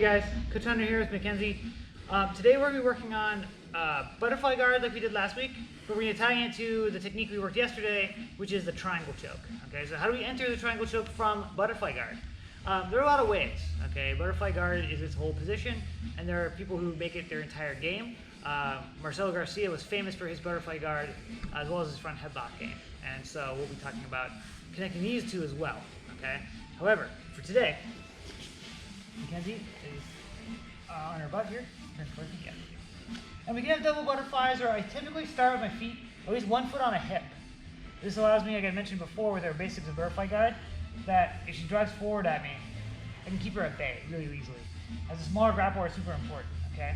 guys, Coach Hunter here with Mackenzie. Today we're going to be working on butterfly guard like we did last week, but we're going to tie it to the technique we worked yesterday, which is the triangle choke. Okay, so how do we enter the triangle choke from butterfly guard? There are a lot of ways. Okay, butterfly guard is its whole position, and there are people who make it their entire game. Marcelo Garcia was famous for his butterfly guard as well as his front headlock game, and so we'll be talking about connecting these two as well. Okay. However, for today, Mackenzie is on her butt here. And we can have double butterflies, or I typically start with my feet, at least 1 foot on a hip. This allows me, like I mentioned before with our basics of butterfly guard, that if she drives forward at me, I can keep her at bay really easily. As a smaller grappler, it's super important, okay?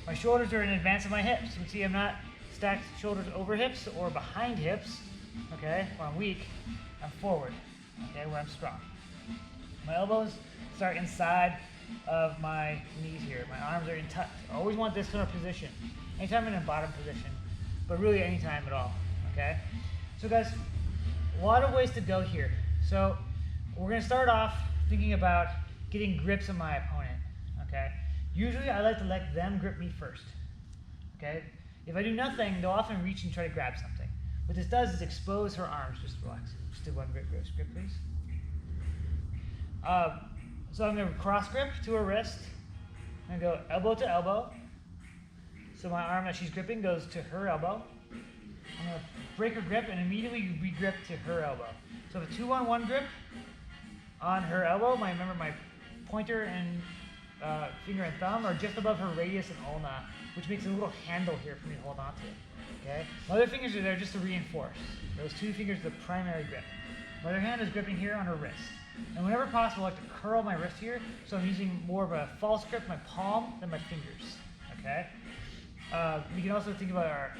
My shoulders are in advance of my hips. You can see I'm not stacked shoulders over hips or behind hips, okay? When I'm weak, I'm forward, okay, where I'm strong. My elbows start inside of my knees here. My arms are in tucked. I always want this kind of position. Anytime I'm in a bottom position, but really anytime at all, okay? So guys, a lot of ways to go here. So we're gonna start off thinking about getting grips on my opponent, okay? Usually I like to let them grip me first, okay? If I do nothing, they'll often reach and try to grab something. What this does is expose her arms. Just relax. Just do one grip, please. So I'm going to cross grip to her wrist. I'm going to go elbow to elbow. So my arm that she's gripping goes to her elbow. I'm going to break her grip and immediately re-grip to her elbow. So I have a 2-on-1 grip on her elbow. Remember my pointer and finger and thumb are just above her radius and ulna, which makes a little handle here for me to hold on to. Okay? My other fingers are there just to reinforce. Those 2 fingers are the primary grip. My other hand is gripping here on her wrist. And whenever possible, I like to curl my wrist here, so I'm using more of a false grip, my palm, than my fingers, okay? We can also think about our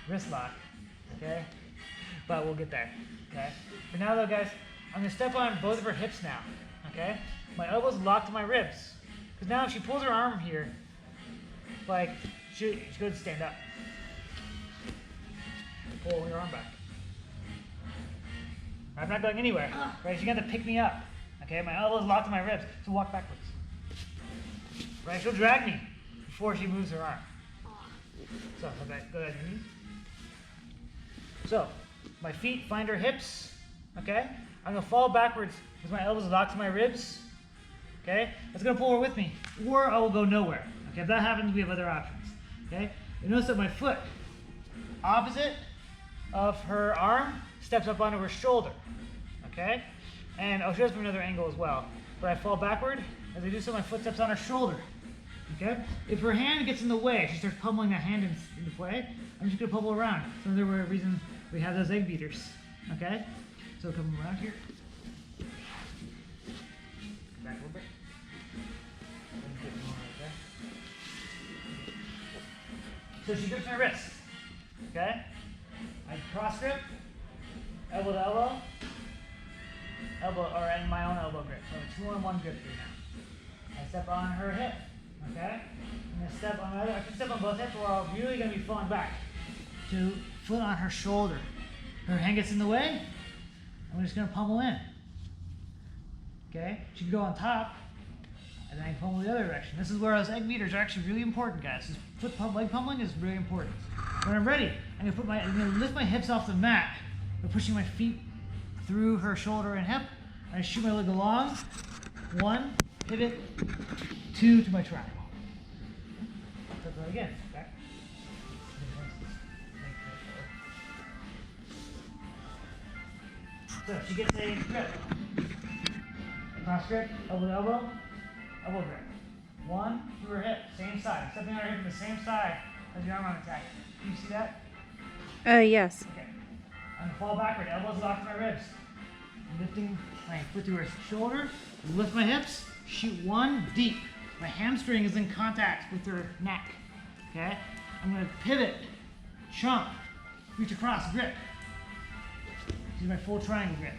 wrist lock, okay? But we'll get there, okay? For now though, guys, I'm gonna step on both of her hips now, okay? My elbows locked to my ribs, because now if she pulls her arm here, like, she goes to stand up. Pull your arm back. I'm not going anywhere, right? She's gonna pick me up, okay? My elbow's locked to my ribs, so walk backwards. Right, she'll drag me before she moves her arm. So, go ahead, your knees. So, my feet find her hips, okay? I'm gonna fall backwards with my elbows locked to my ribs, okay? That's gonna pull her with me, or I will go nowhere, okay? If that happens, we have other options, okay? You notice that my foot, opposite of her arm, steps up onto her shoulder, okay? And I'll show this from another angle as well. But I fall backward, as I do so my foot steps on her shoulder, okay? If her hand gets in the way, she starts pummeling that hand into play, I'm just gonna pummel around. So another reason we have those egg beaters, okay? So come around here. Back a little bit. So she grips my wrist, okay? I cross grip, elbow to elbow, or in my own elbow grip. So a 2-on-1 grip here now. I step on her hip, okay? I'm gonna step on I can step on both hips, or I'm really gonna be falling back to foot on her shoulder. Her hand gets in the way, I'm just gonna pummel in. Okay? She can go on top, and then I can pummel the other direction. This is where those egg beaters are actually really important, guys. This leg pummeling is really important. When I'm ready, I'm gonna lift my hips off the mat by pushing my feet through her shoulder and hip. And I shoot my leg along. 1, pivot, 2 to my triangle. Step that again. Back. So she gets a grip. Cross grip, elbow to elbow, elbow grip. 1 through her hip, same side. Stepping on her hip on the same side as your arm on attack. Can you see that? Yes. Okay. I'm gonna fall backward, elbows locked to my ribs. Lifting my foot to her shoulder, lift my hips, shoot 1 deep. My hamstring is in contact with her neck. Okay? I'm gonna pivot, chomp, reach across, grip. This is my full triangle grip.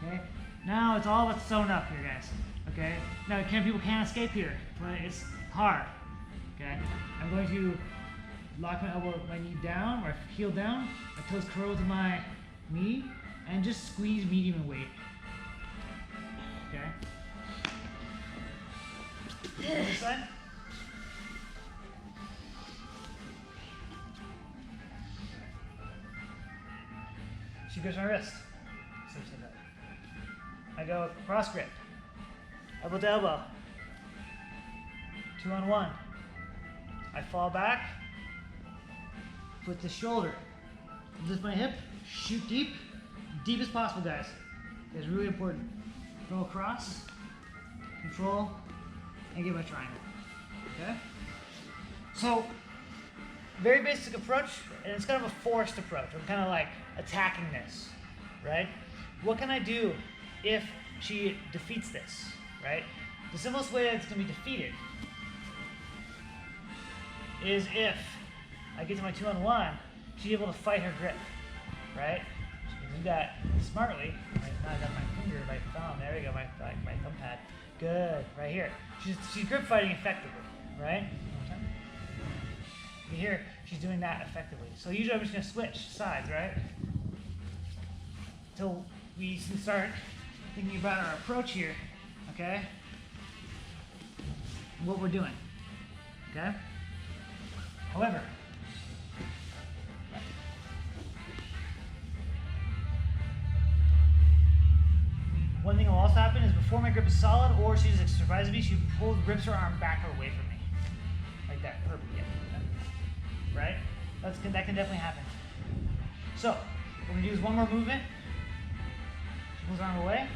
Okay? Now it's all but sewn up here, guys. Okay? Now people can't escape here, but it's hard. Okay? I'm going to lock my knee down, or heel down, my toes curl to my knee, and just squeeze medium in weight. Okay? This side. She grips my wrist. So she does. I go cross grip. Elbow to elbow. 2-on-1. I fall back. Put the shoulder. Lift my hip. Shoot deep. Deep as possible, guys. It's really important. Go across. Control. And get my triangle. Okay? So, very basic approach, and it's kind of a forced approach. I'm kind of like attacking this, right? What can I do if she defeats this, right? The simplest way that it's going to be defeated is if I get to my 2-on-1, she's able to fight her grip, right? She can do that smartly. Right? Now I got my finger, my thumb. There we go, my thumb pad. Good, right here. She's grip fighting effectively, right? You hear she's doing that effectively. So usually I'm just going to switch sides, right? Until we can start thinking about our approach here, okay? What we're doing, okay? However, one thing will also happen is before my grip is solid or she just survives me, she rips her arm back or away from me. Like that, perfect, yeah. Right? That can definitely happen. So, what we're gonna do is one more movement. She pulls her arm away,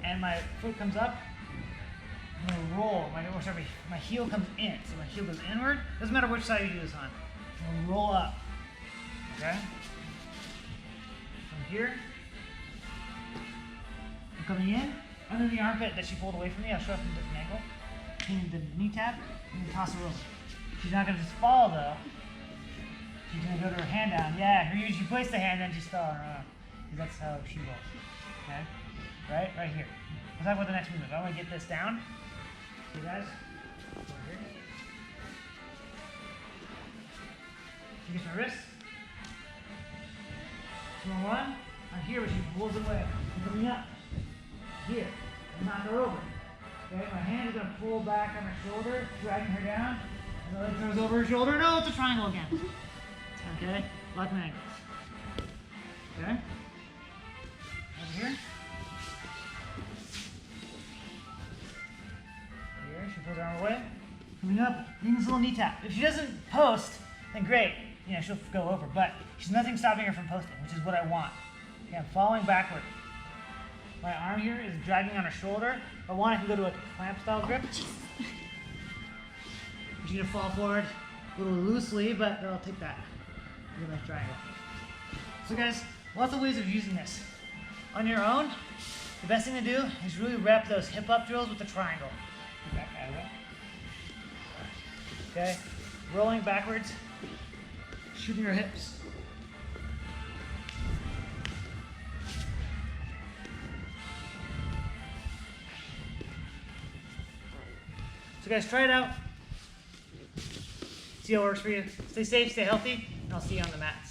and my foot comes up. I'm gonna roll. My heel comes in. So my heel goes inward. Doesn't matter which side you do this on. I'm gonna roll up. Okay? From here, I'm coming in under the armpit that she pulled away from me. I'll show it from a different angle. And the knee tap, and toss her over. She's not going to just fall though. She's going to go to her hand down. Yeah, she placed the hand, then she's fell on her own. Because that's how she rolls. Okay? Right? Right here. We'll talk about the next movement. I want to get this down. See, guys? Over here. She gets my wrist. 2-on-1. I'm here, but she pulls away. I'm coming up. Here. And knock her over. Okay? My hand is going to pull back on her shoulder, dragging her down. And the leg throws over her shoulder. No, it's a triangle again. Okay? Lock my ankles. Okay? Over here. Here, she pulls her arm away. Coming up, needing this little knee tap. If she doesn't post, then great. You know, she'll go over. But she's nothing stopping her from posting, which is what I want. Okay, I'm falling backward. My arm here is dragging on her shoulder. If I want, I can go to a clamp style grip. She's gonna fall forward a little loosely, but I'll take that. Look at that triangle. So guys, lots of ways of using this. On your own, the best thing to do is really rep those hip up drills with the triangle. Get back out of it. Okay? Rolling backwards, shooting your hips. So guys, try it out. See how it works for you. Stay safe, stay healthy, and I'll see you on the mats.